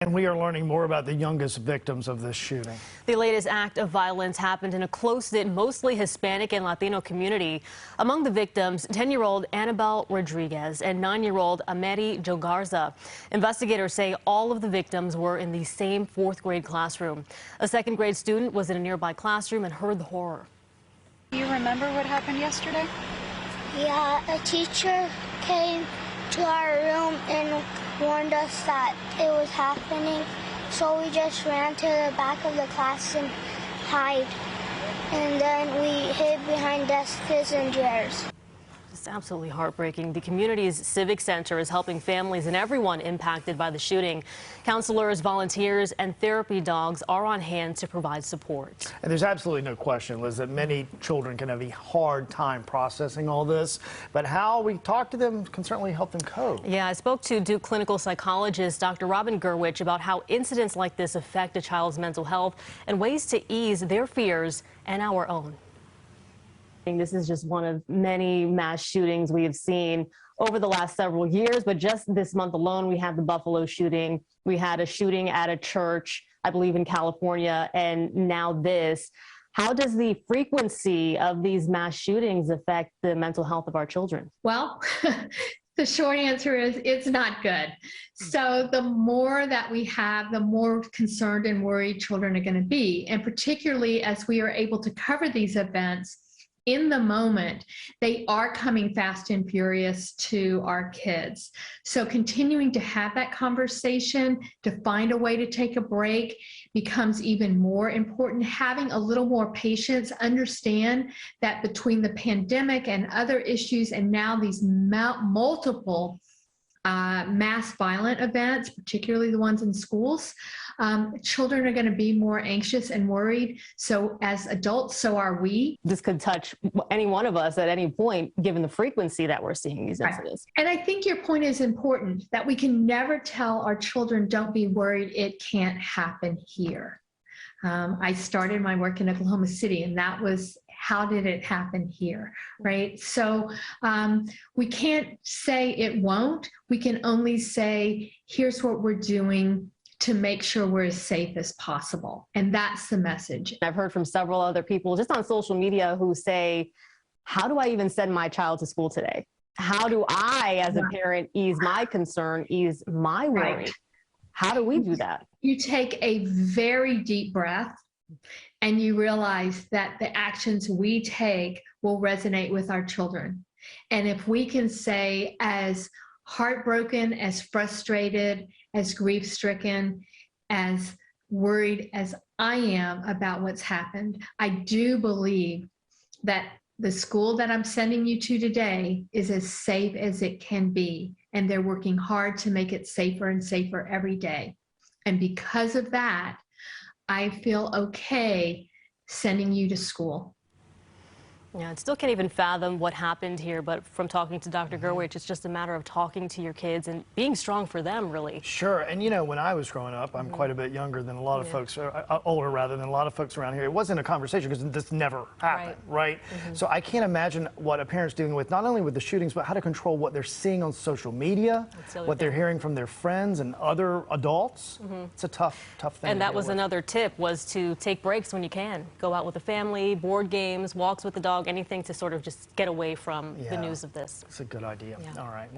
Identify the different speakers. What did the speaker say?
Speaker 1: And we are learning more about the youngest victims of this shooting.
Speaker 2: The latest act of violence happened in a close-knit, mostly Hispanic and Latino community. Among the victims, 10-year-old Annabelle Rodriguez and 9-year-old Ameri Jogarza. Investigators say all of the victims were in the same fourth-grade classroom. A second-grade student was in a nearby classroom and heard the horror.
Speaker 3: Do you remember what happened yesterday?
Speaker 4: Yeah, a teacher came to our room and warned us that it was happening, so we just ran to the back of the class and hid, and then we hid behind desks and chairs.
Speaker 2: It's absolutely heartbreaking. The community's civic center is helping families and everyone impacted by the shooting. Counselors, volunteers, and therapy dogs are on hand to provide support.
Speaker 1: And there's absolutely no question, Liz, that many children can have a hard time processing all this, but how we talk to them can certainly help them cope.
Speaker 2: Yeah, I spoke to Duke clinical psychologist Dr. Robin Gurwitch about how incidents like this affect a child's mental health and ways to ease their fears and our own. This is just one of many mass shootings we have seen over the last several years, but just this month alone, we had the Buffalo shooting. We had a shooting at a church, I believe in California, and now this. How does the frequency of these mass shootings affect the mental health of our children?
Speaker 5: Well, the short answer is it's not good. So the more that we have, the more concerned and worried children are going to be. And particularly as we are able to cover these events in the moment, they are coming fast and furious to our kids. So continuing to have that conversation, to find a way to take a break becomes even more important. Having a little more patience, understand that between the pandemic and other issues and now these multiple mass violent events, particularly the ones in schools, children are going to be more anxious and worried. So as adults, so are we.
Speaker 2: This could touch any one of us at any point, given the frequency that we're seeing these incidents.
Speaker 5: And I think your point is important, that we can never tell our children, don't be worried, it can't happen here. I started my work in Oklahoma City, and that was, how did it happen here, right? So we can't say it won't. We can only say, here's what we're doing to make sure we're as safe as possible. And that's the message.
Speaker 2: I've heard from several other people just on social media who say, how do I even send my child to school today? How do I, as a parent, ease my concern, ease my worry? Right. How do we do that?
Speaker 5: You take a very deep breath and you realize that the actions we take will resonate with our children. And if we can say, as heartbroken, as frustrated, as grief-stricken, as worried as I am about what's happened, I do believe that the school that I'm sending you to today is as safe as it can be. And they're working hard to make it safer and safer every day. And because of that, I feel okay sending you to school.
Speaker 2: Yeah, I still can't even fathom what happened here, but from talking to Dr. Gurwitch, it's just a matter of talking to your kids and being strong for them, really.
Speaker 1: Sure, and you know, when I was growing up, I'm quite a bit younger than a lot of folks, older rather than a lot of folks around here. It wasn't a conversation because this never happened, right? So I can't imagine what a parent's dealing with, not only with the shootings, but how to control what they're seeing on social media, what they're hearing from their friends and other adults. It's a tough thing.
Speaker 2: And that was another tip, was to take breaks when you can. Go out with the family, board games, walks with the dog, anything to sort of just get away from the news of this.
Speaker 1: It's a good idea. All right.